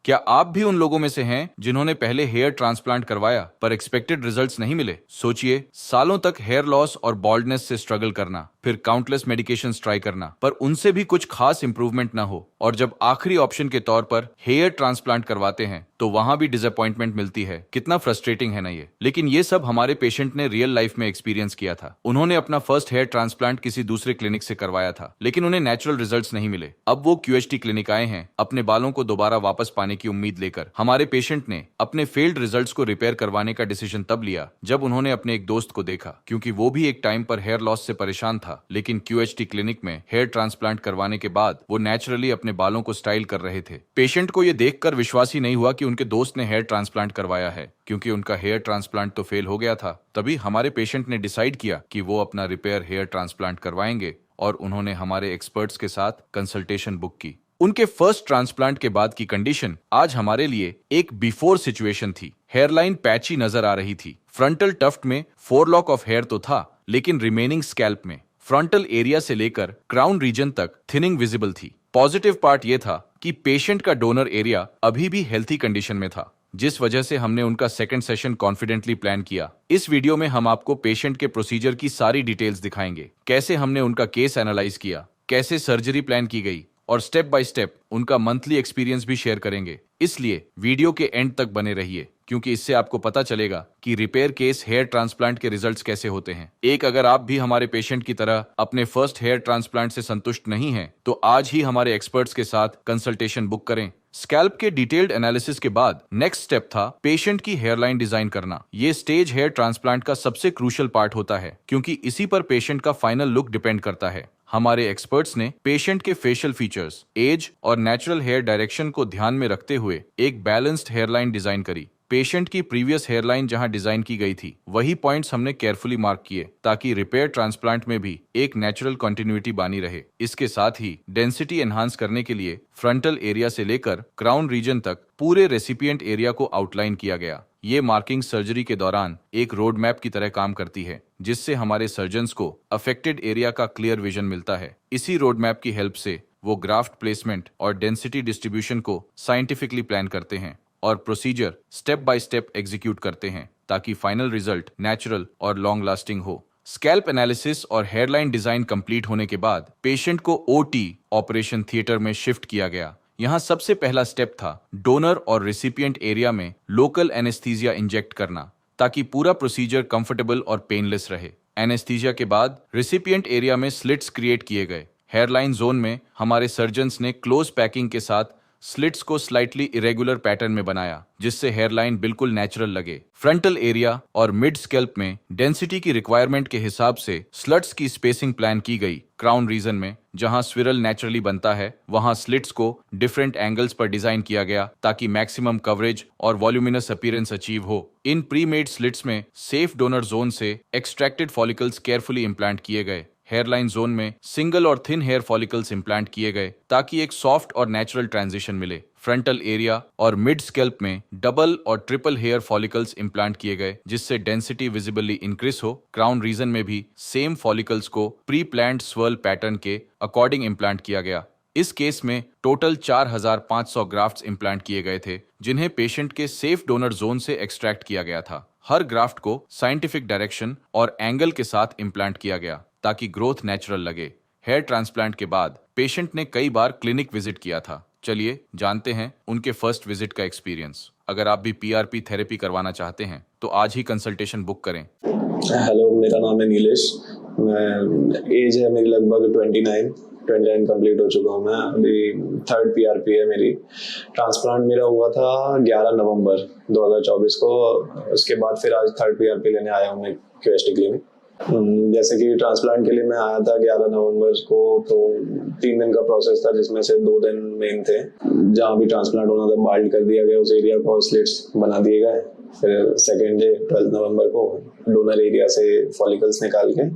क्या आप भी उन लोगों में से हैं जिन्होंने पहले हेयर ट्रांसप्लांट करवाया पर एक्सपेक्टेड रिजल्ट्स नहीं मिले? सोचिए, सालों तक हेयर लॉस और बॉल्डनेस से स्ट्रगल करना, फिर काउंटलेस मेडिकेशंस ट्राई करना, पर उनसे भी कुछ खास इंप्रूवमेंट ना हो, और जब आखिरी ऑप्शन के तौर पर हेयर ट्रांसप्लांट करवाते हैं तो वहां भी डिसअपॉइंटमेंट मिलती है। कितना फ्रस्ट्रेटिंग है ना ये। लेकिन ये सब हमारे पेशेंट ने रियल लाइफ में एक्सपीरियंस किया था। उन्होंने अपना फर्स्ट हेयर ट्रांसप्लांट किसी दूसरे क्लिनिक से करवाया था, लेकिन उन्हें नेचुरल रिजल्ट्स नहीं मिले। अब वो क्यूएचटी क्लिनिक आए हैं अपने बालों को दोबारा वापस पाने की उम्मीद लेकर। हमारे पेशेंट ने अपने फेल्ड रिजल्ट्स को रिपेयर करवाने का डिसीजन तब लिया जब उन्होंने अपने एक दोस्त को देखा, क्योंकि वो भी एक टाइम पर हेयर लॉस से परेशान था, लेकिन क्यूएचटी क्लिनिक में हेयर ट्रांसप्लांट करवाने के बाद वो नेचुरली अपने बालों को स्टाइल कर रहे थे। पेशेंट को ये देखकर विश्वास ही नहीं हुआ कि उनके दोस्त ने हेयर ट्रांसप्लांट करवाया है, क्योंकि उनका हेयर ट्रांसप्लांट तो फेल हो गया था। तभी हमारे पेशेंट ने डिसाइड किया कि वो अपना रिपेयर हेयर ट्रांसप्लांट करवाएंगे, और उन्होंने हमारे एक्सपर्ट्स के साथ कंसल्टेशन बुक की। उनके फर्स्ट ट्रांसप्लांट के बाद की कंडीशन आज हमारे लिए एक बिफोर सिचुएशन थी। हेयरलाइन पैची नजर आ रही थी। फ्रंटल टफ्ट में 4 लॉक ऑफ हेयर तो था, लेकिन रिमेनिंग स्कैल्प में फ्रंटल एरिया से लेकर क्राउन रीजन तक थिनिंग विजिबल थी। पॉजिटिव पार्ट यह था कि पेशेंट का डोनर एरिया अभी भी हेल्थी कंडीशन में था, जिस वजह से हमने उनका सेकंड सेशन कॉन्फिडेंटली प्लान किया। इस वीडियो में हम आपको पेशेंट के प्रोसीजर की सारी डिटेल्स दिखाएंगे, कैसे हमने उनका केस एनालाइज किया, कैसे सर्जरी प्लान की गई, और स्टेप बाय स्टेप उनका मंथली एक्सपीरियंस भी शेयर करेंगे। इसलिए वीडियो के एंड तक बने रहिए, क्योंकि इससे आपको पता चलेगा कि रिपेयर केस हेयर ट्रांसप्लांट के रिजल्ट्स कैसे होते हैं। अगर आप भी हमारे पेशेंट की तरह अपने फर्स्ट हेयर ट्रांसप्लांट से संतुष्ट नहीं हैं, तो आज ही हमारे एक्सपर्ट्स के साथ कंसल्टेशन बुक करें। स्कैल्प के डिटेल्ड एनालिसिस के बाद नेक्स्ट स्टेप था पेशेंट की हेयरलाइन डिजाइन करना। ये स्टेज हेयर ट्रांसप्लांट का सबसे क्रूशियल पार्ट होता है, क्योंकि इसी पर पेशेंट का फाइनल लुक डिपेंड करता है। हमारे एक्सपर्ट्स ने पेशेंट के फेशियल फीचर्स, एज और नेचुरल हेयर डायरेक्शन को ध्यान में रखते हुए एक बैलेंस्ड हेयरलाइन डिजाइन करी। पेशेंट की प्रीवियस हेयरलाइन जहां डिजाइन की गई थी, वही पॉइंट्स हमने केयरफुली मार्क किए, ताकि रिपेयर ट्रांसप्लांट में भी एक नेचुरल कंटिन्यूटी बनी रहे। इसके साथ ही डेंसिटी एनहांस करने के लिए फ्रंटल एरिया से लेकर क्राउन रीजन तक पूरे रेसिपिएंट एरिया को आउटलाइन किया गया। ये मार्किंग सर्जरी के दौरान एक रोड मैप की तरह काम करती है, जिससे हमारे सर्जन्स को अफेक्टेड एरिया का क्लियर विजन मिलता है। इसी रोड मैप की हेल्प से वो ग्राफ्ट प्लेसमेंट और डेंसिटी डिस्ट्रीब्यूशन को साइंटिफिकली प्लान करते हैं और procedure step by step execute करते हैं, ताकि फाइनल रिजल्ट नेचुरल और लॉन्ग लास्टिंग हो। स्कैल्प एनालिसिस और हेयरलाइन डिजाइन कंप्लीट होने के बाद पेशेंट को ओटी ऑपरेशन थिएटर में शिफ्ट किया गया। यहाँ सबसे पहला स्टेप था डोनर और रेसिपिएंट एरिया में लोकल एनेस्थीसिया इंजेक्ट करना, ताकि पूरा प्रोसीजर कंफर्टेबल और पेनलेस रहे। एनेस्थीसिया के बाद रेसिपिएंट एरिया में स्लिट्स क्रिएट किए गए। हेयरलाइन जोन में हमारे सर्जन्स ने क्लोज पैकिंग के साथ स्लिट्स को स्लाइटली इरेगुलर पैटर्न में बनाया, जिससे हेयरलाइन बिल्कुल नेचुरल लगे। फ्रंटल एरिया और मिड स्कैल्प में डेंसिटी की रिक्वायरमेंट के हिसाब से स्लट्स की स्पेसिंग प्लान की गई। क्राउन रीजन में जहां स्विरल नेचुरली बनता है, वहां स्लिट्स को डिफरेंट एंगल्स पर डिजाइन किया गया, ताकि मैक्सिमम कवरेज और वॉल्यूमिनस अपीयरेंस अचीव हो। इन प्री मेड स्लिट्स में सेफ डोनर जोन से एक्सट्रैक्टेड फॉलिकल्स केयरफुली इम्प्लांट किए गए। हेयरलाइन जोन में सिंगल और थिन हेयर फॉलिकल्स इम्प्लांट किए गए, ताकि एक सॉफ्ट और नेचुरल ट्रांजिशन मिले। फ्रंटल एरिया और मिड स्कैल्प में डबल और ट्रिपल हेयर फॉलिकल्स इम्प्लांट किए गए, जिससे डेंसिटी विजिबली इंक्रीज हो। क्राउन रीजन में भी सेम फॉलिकल्स को प्री प्लान्ड स्वर्ल पैटर्न के अकॉर्डिंग इम्प्लांट किया गया। इस केस में टोटल 4500 ग्राफ्ट्स इम्प्लांट किए गए थे, जिन्हें पेशेंट के सेफ डोनर जोन से एक्सट्रैक्ट किया गया था। हर ग्राफ्ट को साइंटिफिक डायरेक्शन और एंगल के साथ इम्प्लांट किया गया, ताकि ग्रोथ नेचुरल लगे। हेयर ट्रांसप्लांट के बाद पेशेंट ने कई बार क्लिनिक विजिट किया था। चलिए जानते हैं उनके फर्स्ट विजिट का एक्सपीरियंस। अगर आप भी पीआरपी थेरेपी करवाना चाहते हैं, तो आज ही कंसल्टेशन बुक करें। हेलो, मेरा नाम है नीलेश। एज है मेरी लगभग 29 कंप्लीट हो चुका हूँ मैं। अभी थर्ड पीआरपी है मेरी। ट्रांसप्लांट मेरा हुआ था 11 नवंबर 2024 को। उसके बाद फिर आज थर्ड पीआरपी लेने आया हूँ मैं क्यूएचटी क्लिनिक। जैसे कि ट्रांसप्लांट के लिए मैं आया था 11 नवंबर को, तो 3 दिन का प्रोसेस था, जिसमें से 2 दिन मेन थे। जहाँ भी ट्रांसप्लांट होना था बाल्ड कर दिया गया, उस एरिया को स्लिट्स बना दिए गए। फिर सेकेंड डे 12 नवंबर को डोनर एरिया से फॉलिकल्स निकाल के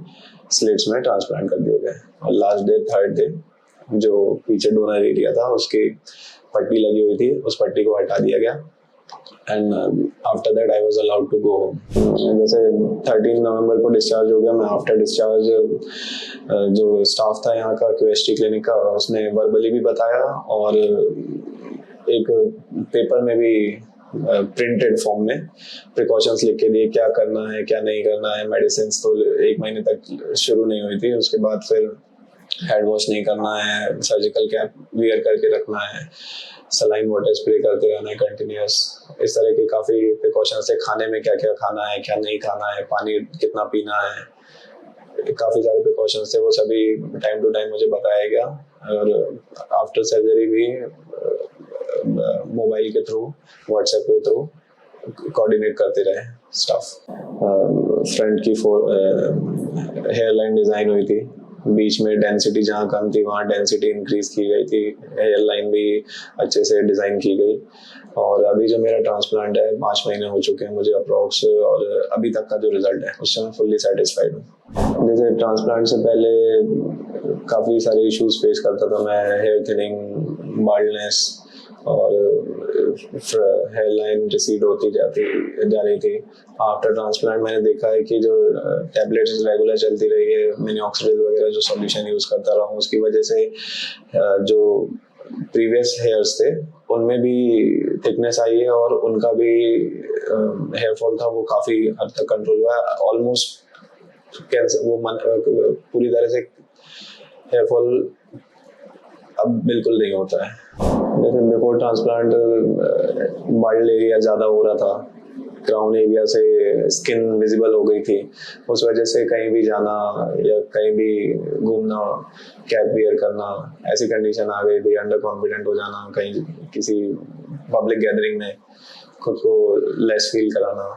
स्लिट्स में ट्रांसप्लांट कर दिए गए। और लास्ट डे थर्ड डे जो पीछे डोनर एरिया था उसकी पट्टी लगी हुई थी, उस पट्टी को हटा दिया गया। And after that I was allowed to go home. जैसे 13 नवंबर को डिस्चार्ज हो गया मैं। आफ्टर डिस्चार्ज जो स्टाफ था यहाँ का क्यूएचटी क्लिनिक का, उसने वर्बली भी बताया और एक पेपर में भी प्रिंटेड फॉर्म में प्रिकॉशंस लिख के दिए, क्या करना है क्या नहीं करना है। मेडिसिन तो 1 महीने तक शुरू नहीं हुई थी, उसके बाद फिर हैंड वॉश नहीं करना है, सर्जिकल कैप वियर करके रखना है, सलाइन वाटर स्प्रे करते रहना है कंटिन्यूस। इस तरह के काफ़ी प्रिकॉशंस है। खाने में क्या क्या खाना है क्या नहीं खाना है, पानी कितना पीना है, काफ़ी सारे प्रिकॉशंस थे, वो सभी टाइम टू टाइम मुझे बताया गया। और आफ्टर सर्जरी भी मोबाइल के थ्रू, व्हाट्सएप के थ्रू कोऑर्डिनेट करते रहे स्टाफ। फ्रंट की हेयर लाइन डिज़ाइन हुई थी, बीच में डेंसिटी जहाँ कम थी वहाँ डेंसिटी इंक्रीज की गई थी, हेयर लाइन भी अच्छे से डिज़ाइन की गई। और अभी जो मेरा ट्रांसप्लांट है 5 महीने हो चुके हैं मुझे अप्रॉक्स, और अभी तक का जो रिजल्ट है उससे मैं फुल्ली सेटिस्फाइड हूँ। जैसे ट्रांसप्लांट से पहले काफ़ी सारे इश्यूज फेस करता था मैं, हेयर थिनिंग, बाल्डनेस, और हेयर लाइन रिसीड होती जा रही थी। आफ्टर ट्रांसप्लांट मैंने देखा है कि जो टैबलेट्स रेगुलर चलती रही है, मिनॉक्सिडिल वगैरह जो सॉल्यूशन यूज़ करता रहा हूँ, उसकी वजह से जो प्रीवियस हेयर्स थे उनमें भी थिकनेस आई है, और उनका भी हेयर फॉल था वो काफ़ी हद तक कंट्रोल हुआ है। ऑलमोस्ट पूरी तरह से हेयर फॉल अब बिल्कुल नहीं होता है। जैसे बिफोर ट्रांसप्लांट बाल्ड एरिया ज़्यादा हो रहा था, क्राउन एरिया से स्किन विजिबल हो गई थी, उस वजह से कहीं भी जाना या कहीं भी घूमना, कैप वियर करना, ऐसी कंडीशन आ गई थी। अंडर कॉन्फिडेंट हो जाना, कहीं किसी पब्लिक गैदरिंग में खुद को लेस फील कराना,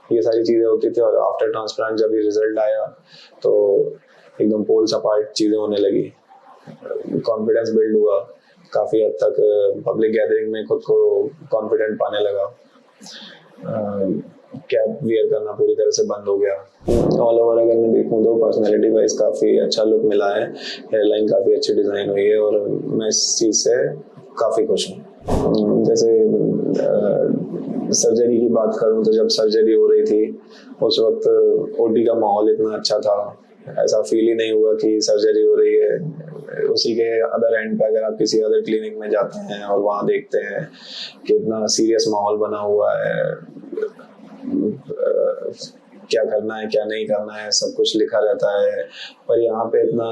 ये सारी चीज़ें होती थी। और आफ्टर ट्रांसप्लांट जब ये रिजल्ट आया तो एकदम पोल्स अपार्ट चीज़ें होने लगी, कॉन्फिडेंस बिल्ड हुआ, काफ़ी हद तक पब्लिक गैदरिंग में खुद को कॉन्फिडेंट पाने लगा। कैप वियर करना पूरी तरह से बंद हो गया। ऑल ओवर अगर मैं देखूँ तो पर्सनैलिटी वाइज काफ़ी अच्छा लुक मिला है, हेयर लाइन काफ़ी अच्छी डिज़ाइन हुई है, और मैं इस चीज़ से काफ़ी खुश हूँ। जैसे सर्जरी की बात करूँ तो जब सर्जरी हो रही थी उस वक्त ओटी का माहौल इतना अच्छा था, ऐसा फील ही नहीं हुआ कि सर्जरी हो रही है। उसी के अदर एंड पे अगर आप किसी अदर क्लिनिक में जाते हैं और वहाँ देखते हैं कि इतना सीरियस माहौल बना हुआ है, क्या करना है क्या नहीं करना है सब कुछ लिखा रहता है, पर यहाँ पे इतना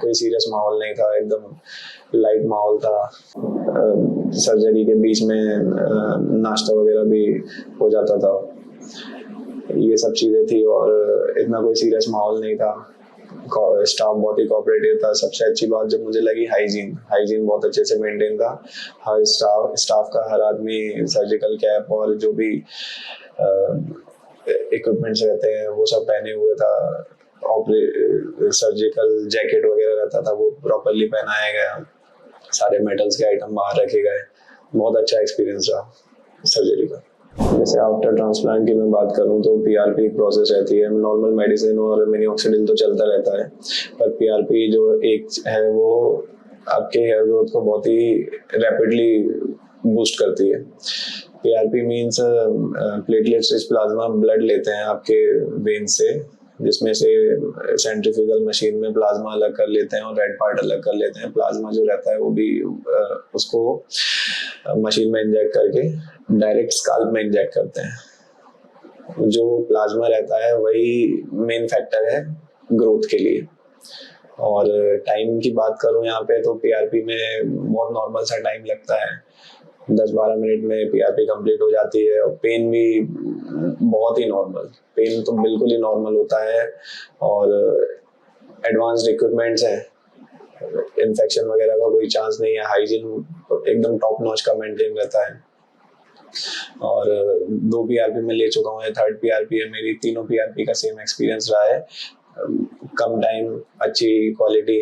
कोई सीरियस माहौल नहीं था, एकदम लाइट माहौल था। सर्जरी के बीच में नाश्ता वगैरह भी हो जाता था, ये सब चीज़ें थी, और इतना कोई सीरियस माहौल नहीं था। स्टाफ बहुत ही कोऑपरेटिव था। सबसे अच्छी बात जो मुझे लगी, हाइजीन बहुत अच्छे से मेंटेन था। हर स्टाफ का हर आदमी सर्जिकल कैप और जो भी इक्विपमेंट्स रहते हैं वो सब पहने हुए था। सर्जिकल जैकेट वगैरह रहता था वो प्रॉपरली पहनाया गया, सारे मेटल्स के आइटम बाहर रखे गए। बहुत अच्छा एक्सपीरियंस रहा सर्जरी का। जैसे आफ्टर ट्रांसप्लांट की मैं बात करूं तो पीआरपी प्रोसेस रहती है, नॉर्मल मेडिसिन और मिनॉक्सिडिल तो चलता रहता है, पर पीआरपी जो एक है वो आपके हेयर ग्रोथ को बहुत ही रैपिडली बूस्ट करती है। PRP means platelets rich plasma blood लेते हैं आपके वेन से, जिसमें से सेंट्रीफ्यूगल मशीन में प्लाज्मा अलग कर लेते हैं और रेड पार्ट अलग कर लेते हैं। प्लाज्मा जो रहता है वो भी उसको मशीन में इंजेक्ट करके डायरेक्ट स्काल्प में इंजेक्ट करते हैं। जो प्लाज्मा रहता है वही मेन फैक्टर है ग्रोथ के लिए। और टाइम की बात करूं यहाँ पे तो पीआरपी में बहुत नॉर्मल सा टाइम लगता है, 10-12 मिनट में पीआरपी कंप्लीट हो जाती है। और पेन भी बहुत ही नॉर्मल, पेन तो बिल्कुल ही नॉर्मल होता है। और एडवांस्ड इक्विपमेंट्स हैं, इन्फेक्शन वगैरह का कोई चांस नहीं है, हाइजीन एकदम टॉप नॉच का मेंटेन रहता है। और 2 पीआरपी में ले चुका हूँ, ये 3rd पीआरपी है मेरी। तीनों पीआरपी का सेम एक्सपीरियंस रहा है, कम टाइम, अच्छी क्वालिटी।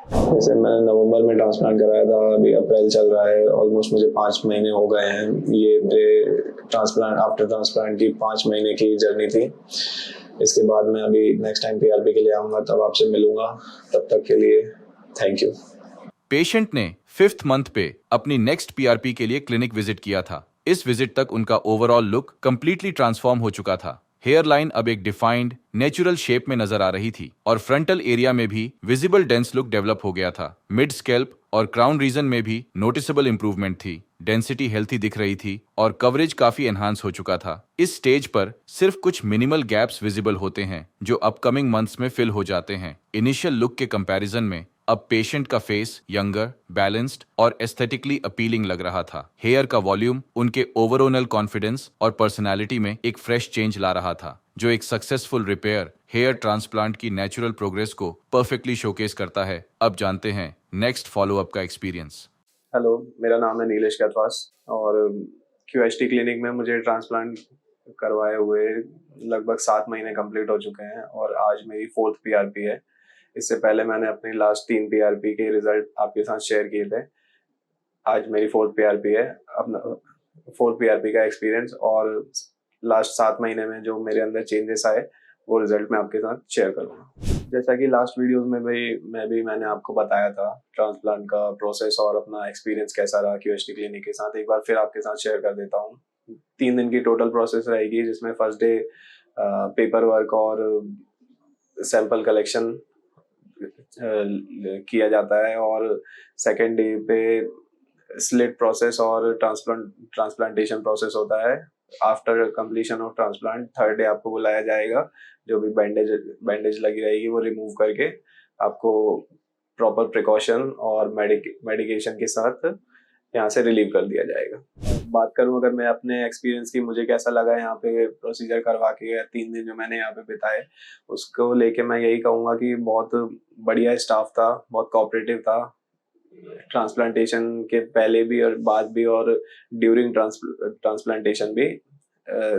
जैसे मैंने नवंबर में ट्रांसप्लांट कराया था, अभी अप्रैल चल रहा है, ऑलमोस्ट मुझे 5 महीने हो गए हैं। ये मेरे ट्रांसप्लांट आफ्टर ट्रांसप्लांट की 5 महीने की जर्नी थी। इसके बाद मैं अभी नेक्स्ट टाइम पीआरपी के लिए आऊँगा तब आपसे मिलूंगा। तब तक के लिए थैंक यू। पेशेंट ने 5th मंथ पे अपनी नेक्स्ट पीआरपी के लिए क्लिनिक विजिट किया था। इस विजिट तक उनका ओवरऑल लुक कंप्लीटली ट्रांसफॉर्म हो चुका था। हेयर लाइन अब एक डिफाइंड नेचुरल शेप में नजर आ रही थी और फ्रंटल एरिया में भी विजिबल डेंस लुक डेवलप हो गया था। मिड स्कैल्प और क्राउन रीजन में भी नोटिसेबल इंप्रूवमेंट थी। डेंसिटी हेल्थी दिख रही थी और कवरेज काफी एनहांस हो चुका था। इस स्टेज पर सिर्फ कुछ मिनिमल गैप्स विजिबल होते हैं जो अपकमिंग मंथ्स में फिल हो जाते हैं। इनिशियल लुक के कंपैरिजन में अब पेशेंट का फेस यंगर, बैलेंस्ड और एस्थेटिकली अपीलिंग लग रहा था। हेयर का वॉल्यूम उनके ओवरऑल कॉन्फिडेंस और पर्सनालिटी में एक फ्रेश चेंज ला रहा था, जो एक सक्सेसफुल रिपेयर हेयर ट्रांसप्लांट की नेचुरल प्रोग्रेस को परफेक्टली शोकेस करता है। अब जानते हैं नेक्स्ट फॉलोअप का एक्सपीरियंस। हेलो, मेरा नाम है नीलेश कैथवास और क्यूएचटी क्लिनिक में मुझे ट्रांसप्लांट करवाए हुए लगभग 7 महीने कंप्लीट हो चुके हैं और आज मेरी 4th पीआरपी है। इससे पहले मैंने अपनी लास्ट 3 पीआरपी के रिजल्ट आपके साथ शेयर किए थे। आज मेरी 4th पीआरपी है। अपना 4th पीआरपी का एक्सपीरियंस और लास्ट 7 महीने में जो मेरे अंदर चेंजेस आए वो रिजल्ट मैं आपके साथ शेयर करूँगा। जैसा कि लास्ट वीडियोस में भी मैंने आपको बताया था ट्रांसप्लांट का प्रोसेस और अपना एक्सपीरियंस कैसा रहा क्यूएचटी क्लिनिक के साथ, एक बार फिर आपके साथ शेयर कर देता हूँ। 3 दिन की टोटल प्रोसेस रहेगी जिसमें फर्स्ट डे पेपर वर्क और सैंपल कलेक्शन किया जाता है और सेकेंड डे पे स्लिट प्रोसेस और ट्रांसप्लांटेशन प्रोसेस होता है। After completion of transplant third day आपको बुलाया जाएगा, जो भी बैंडेज लगी रहेगी वो रिमूव करके आपको प्रॉपर प्रिकॉशन और मेडिकेशन के साथ यहाँ से रिलीव कर दिया जाएगा। बात करूँ अगर मैं अपने एक्सपीरियंस की, मुझे कैसा लगा यहाँ पे प्रोसीजर करवा के 3 दिन जो मैंने यहाँ पे बिताए, उसको लेके मैं यही कहूँगा कि बहुत बढ़िया स्टाफ था, बहुत कोऑपरेटिव था। ट्रांसप्लांटेशन के पहले भी और बाद भी और ड्यूरिंग ट्रांसप्लांटेशन भी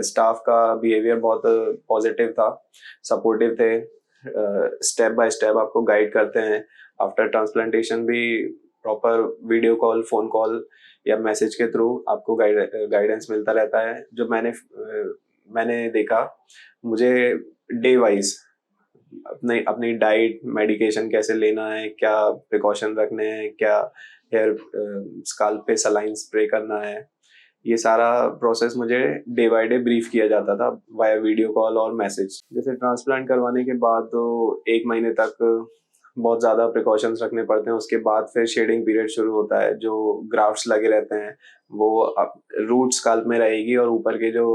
स्टाफ का बिहेवियर बहुत पॉजिटिव था, सपोर्टिव थे। स्टेप बाय स्टेप आपको गाइड करते हैं। आफ्टर ट्रांसप्लांटेशन भी proper video call, phone call या मैसेज के थ्रू आपको गाइडेंस मिलता रहता है। जो मैंने देखा, मुझे डे वाइज अपनी डाइट, मेडिकेशन कैसे लेना है, क्या प्रिकॉशन रखने हैं, क्या हेयर स्काल्प पे सलाइन स्प्रे करना है, ये सारा प्रोसेस मुझे डे बाय डे ब्रीफ किया जाता था वाया वीडियो कॉल और मैसेज। जैसे ट्रांसप्लांट करवाने के बाद तो 1 महीने तक बहुत ज़्यादा प्रिकॉशंस रखने पड़ते हैं। उसके बाद फिर शेडिंग पीरियड शुरू होता है। जो ग्राफ्ट्स लगे रहते हैं वो रूट स्काल्प में रहेगी और ऊपर के जो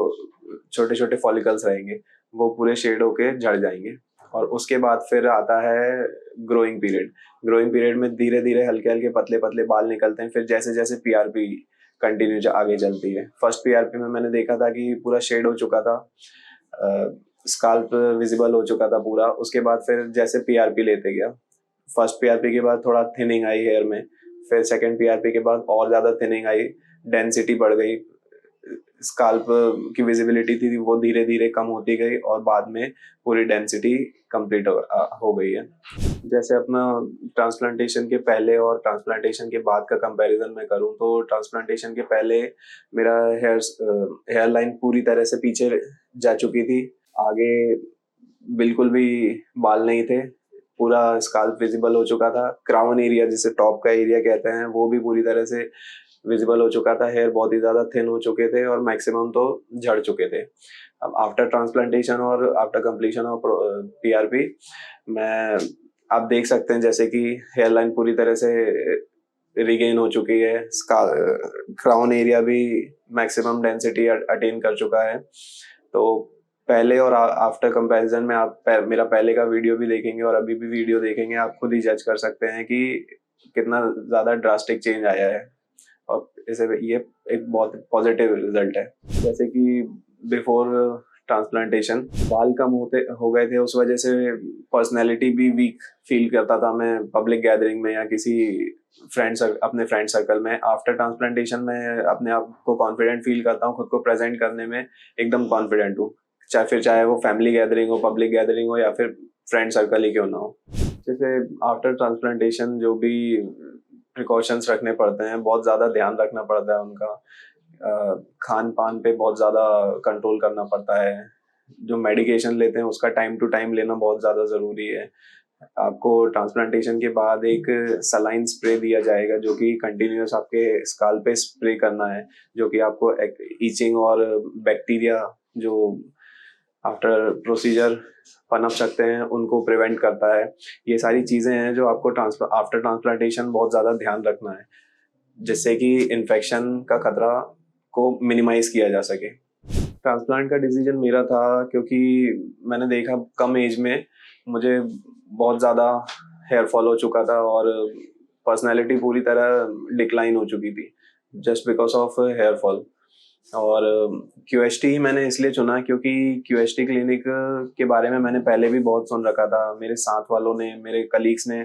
छोटे छोटे फॉलिकल्स रहेंगे वो पूरे शेड होके झड़ जाएंगे। और उसके बाद फिर आता है ग्रोइंग पीरियड। ग्रोइंग पीरियड में धीरे धीरे हल्के हल्के पतले पतले बाल निकलते हैं। फिर जैसे जैसे पीआरपी कंटिन्यू आगे चलती है। फर्स्ट पीआरपी में मैंने देखा था कि पूरा शेड हो चुका था, स्काल्प विजिबल हो चुका था पूरा। उसके बाद फिर जैसे पीआरपी लेते गया, फर्स्ट पीआरपी के बाद थोड़ा थिनिंग आई हेयर में, फिर सेकंड पीआरपी के बाद और ज्यादा थिनिंग आई, डेंसिटी बढ़ गई, स्काल्प की विजिबिलिटी थी वो धीरे धीरे कम होती गई और बाद में पूरी डेंसिटी कंप्लीट हो गई है। जैसे अपना ट्रांसप्लांटेशन के पहले और ट्रांसप्लांटेशन के बाद का कंपैरिजन मैं करूं तो ट्रांसप्लांटेशन के पहले मेरा हेयर लाइन पूरी तरह से पीछे जा चुकी थी। आगे बिल्कुल भी बाल नहीं थे, पूरा स्काल्प विजिबल हो चुका था। क्राउन एरिया जिसे टॉप का एरिया कहते हैं वो भी पूरी तरह से विजिबल हो चुका था। हेयर बहुत ही ज्यादा थिन हो चुके थे और मैक्सिमम तो झड़ चुके थे। अब आफ्टर ट्रांसप्लांटेशन और आफ्टर कंप्लीशन ऑफ पीआरपी मैं आप देख सकते हैं जैसे कि हेयर लाइन पूरी तरह से रिगेन हो चुकी है। क्राउन एरिया भी मैक्सिमम डेंसिटी अटेन कर चुका है। तो पहले और आफ्टर कंपैरिजन में आप मेरा पहले का वीडियो भी देखेंगे और अभी भी वीडियो देखेंगे, आप खुद ही जज कर सकते हैं कि कितना ज्यादा ड्रास्टिक चेंज आया है। और इसे ये एक बहुत पॉजिटिव रिजल्ट है। जैसे कि बिफोर ट्रांसप्लांटेशन बाल कम हो गए थे, उस वजह से पर्सनैलिटी भी वीक फील करता था मैं पब्लिक गैदरिंग में या किसी अपने फ्रेंड सर्कल में। आफ्टर ट्रांसप्लांटेशन में अपने आप को कॉन्फिडेंट फील करता हूँ, खुद को प्रेजेंट करने में एकदम कॉन्फिडेंट हूँ, चाहे वो फैमिली गैदरिंग हो, पब्लिक गैदरिंग हो या फिर फ्रेंड सर्कल ही क्यों ना हो। जैसे आफ्टर ट्रांसप्लांटेशन जो भी प्रिकॉशंस रखने पड़ते हैं, बहुत ज्यादा ध्यान रखना पड़ता है उनका। खान पान पे बहुत ज्यादा कंट्रोल करना पड़ता है। जो मेडिकेशन लेते हैं उसका टाइम टू टाइम लेना बहुत ज्यादा जरूरी है। आपको ट्रांसप्लांटेशन के बाद एक सलाइन स्प्रे दिया जाएगा जो कि कंटिन्यूअस आपके स्काल्प पे स्प्रे करना है, जो कि आपको ईचिंग और बैक्टीरिया जो आफ्टर प्रोसीजर पनप सकते हैं, उनको प्रिवेंट करता है। ये सारी चीज़ें हैं जो आपको आफ्टर ट्रांसप्लांटेशन बहुत ज़्यादा ध्यान रखना है, जिससे कि इन्फेक्शन का खतरा को मिनिमाइज किया जा सके। ट्रांसप्लांट का डिसीजन मेरा था क्योंकि मैंने देखा कम एज में मुझे बहुत ज़्यादा हेयर फॉल हो चुका था और पर्सनैलिटी पूरी तरह डिक्लाइन हो चुकी थी just because of hair fall. और QHT ही मैंने इसलिए चुना क्योंकि QHT क्लिनिक के बारे में मैंने पहले भी बहुत सुन रखा था। मेरे साथ वालों ने, मेरे कलीग्स ने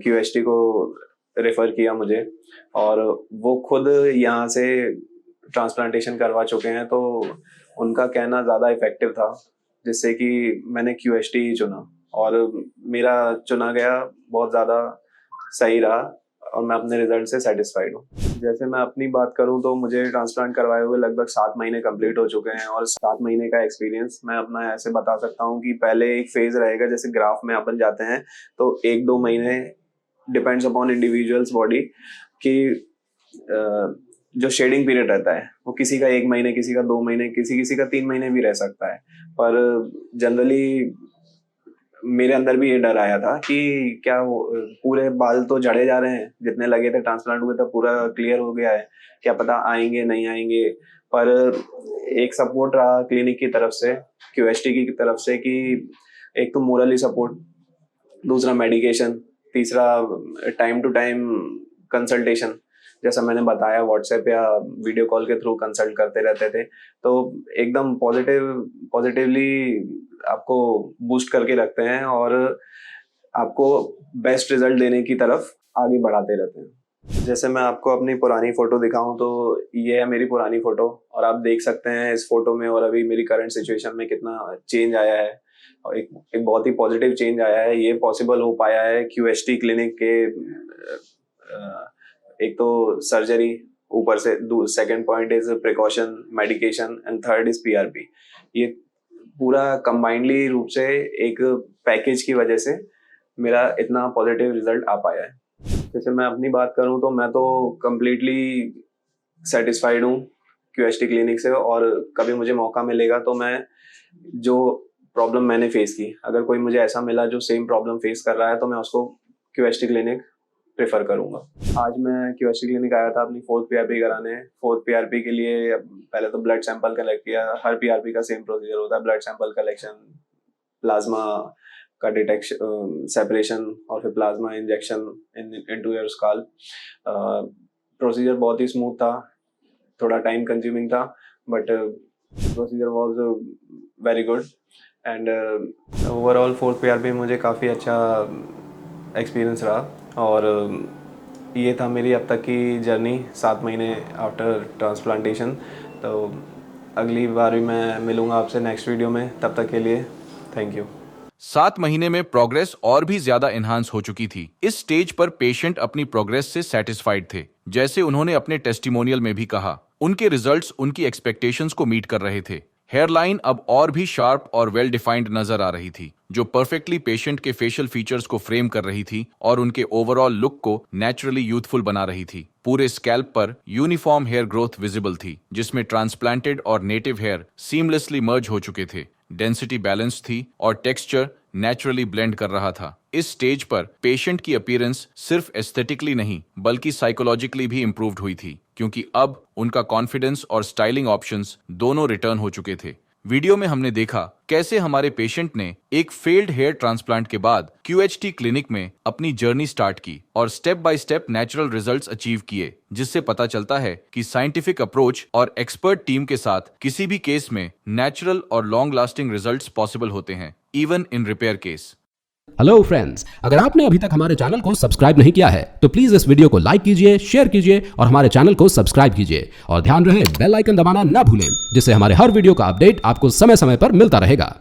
QHT को रेफ़र किया मुझे, और वो खुद यहाँ से ट्रांसप्लांटेशन करवा चुके हैं, तो उनका कहना ज़्यादा इफेक्टिव था, जिससे कि मैंने QHT ही चुना और मेरा चुना गया बहुत ज़्यादा सही रहा और मैं अपने रिजल्ट से सेटिस्फाइड हूँ। जैसे मैं अपनी बात करूँ तो मुझे ट्रांसप्लांट करवाए हुए लगभग 7 महीने कंप्लीट हो चुके हैं, और 7 महीने का एक्सपीरियंस मैं अपना ऐसे बता सकता हूँ कि पहले एक फेज रहेगा, जैसे ग्राफ में अपन जाते हैं तो 1-2 महीने डिपेंड्स अपॉन इंडिविजुअल्स बॉडी की जो शेडिंग पीरियड रहता है वो किसी का 1 महीने, किसी का 2 महीने, किसी का 3 महीने भी रह सकता है। पर जनरली मेरे अंदर भी ये डर आया था कि क्या पूरे बाल तो झड़े जा रहे हैं, जितने लगे थे ट्रांसप्लांट हुए थे पूरा क्लियर हो गया है, क्या पता आएंगे नहीं आएंगे। पर एक सपोर्ट रहा क्लिनिक की तरफ से, QHT की तरफ से, कि एक तो मोरली सपोर्ट, दूसरा मेडिकेशन, तीसरा टाइम टू टाइम कंसल्टेशन, जैसा मैंने बताया व्हाट्सएप या वीडियो कॉल के थ्रू कंसल्ट करते रहते थे, तो एकदम पॉजिटिवली आपको बूस्ट करके रखते हैं और आपको बेस्ट रिजल्ट देने की तरफ आगे बढ़ाते रहते हैं। जैसे मैं आपको अपनी पुरानी फोटो दिखाऊं तो ये है मेरी पुरानी फोटो, और आप देख सकते हैं इस फोटो में और अभी मेरी करंट सिचुएशन में कितना चेंज आया है, और एक बहुत ही पॉजिटिव चेंज आया है। ये पॉसिबल हो पाया है QHT क्लिनिक के एक तो सर्जरी, ऊपर से second point is precaution, medication, and third is PRP। ये पूरा कंबाइंडली रूप से एक पैकेज की वजह से मेरा इतना पॉजिटिव रिजल्ट आ पाया है। जैसे मैं अपनी बात करूं तो मैं तो कंप्लीटली सेटिस्फाइड हूं QHT क्लिनिक से, और कभी मुझे मौका मिलेगा तो मैं जो प्रॉब्लम मैंने फेस की, अगर कोई मुझे ऐसा मिला जो सेम प्रॉब्लम फेस कर रहा है, तो मैं उसको QHT क्लिनिक प्रेफर करूंगा। आज मैं QHT क्लिनिक आया था अपनी 4th PRP कराने। 4th PRP के लिए पहले तो ब्लड सैंपल कलेक्ट किया। हर PRP का सेम प्रोसीजर होता है, ब्लड सैंपल कलेक्शन, प्लाज्मा का डिटेक्शन, सेपरेशन, और फिर plasma injection into your scalp. Procedure बहुत ही स्मूथ था, थोड़ा टाइम कंज्यूमिंग था, but procedure was very good. And overall 4th PRP मुझे काफ़ी अच्छा एक्सपीरियंस रहा, और ये था मेरी अब तक की जर्नी 7 महीने आफ्टर ट्रांसप्लांटेशन। तो अगली बार भी मैं मिलूंगा आपसे नेक्स्ट वीडियो में, तब तक के लिए थैंक यू। 7 महीने में प्रोग्रेस और भी ज्यादा एनहांस हो चुकी थी। इस स्टेज पर पेशेंट अपनी प्रोग्रेस से सेटिस्फाइड थे। जैसे उन्होंने अपने टेस्टिमोनियल में भी कहा, उनके रिजल्ट्स उनकी एक्सपेक्टेशंस को मीट कर रहे थे। हेयरलाइन अब और भी शार्प और वेल डिफाइंड नजर आ रही थी, जो परफेक्टली पेशेंट के फेशियल फीचर्स को फ्रेम कर रही थी और उनके ओवरऑल लुक को नेचुरली यूथफुल बना रही थी। पूरे स्कैल्प पर यूनिफॉर्म हेयर ग्रोथ विजिबल थी, जिसमें ट्रांसप्लांटेड और नेटिव हेयर सीमलेसली मर्ज हो चुके थे। डेंसिटी बैलेंस थी और टेक्सचर नेचुरली ब्लेंड कर रहा था। इस स्टेज पर पेशेंट की अपीयरेंस सिर्फ एस्थेटिकली नहीं बल्कि साइकोलॉजिकली भी इंप्रूव्ड हुई थी, क्योंकि अब उनका कॉन्फिडेंस और स्टाइलिंग ऑप्शंस दोनों रिटर्न हो चुके थे। वीडियो में हमने देखा कैसे हमारे पेशेंट ने एक फेल्ड हेयर ट्रांसप्लांट के बाद QHT क्लिनिक में अपनी जर्नी स्टार्ट की और step by step natural results achieve किए, जिससे पता चलता है कि साइंटिफिक अप्रोच और एक्सपर्ट टीम के साथ किसी भी केस में नेचुरल और लॉन्ग लास्टिंग रिजल्ट्स पॉसिबल होते हैं, even in repair case. Hello friends, अगर आपने अभी तक हमारे चैनल को सब्सक्राइब नहीं किया है तो प्लीज इस वीडियो को लाइक कीजिए, शेयर कीजिए और हमारे चैनल को सब्सक्राइब कीजिए, और ध्यान रहे बेल आइकन दबाना ना भूलें, जिससे हमारे हर वीडियो का अपडेट आपको समय समय पर मिलता रहेगा।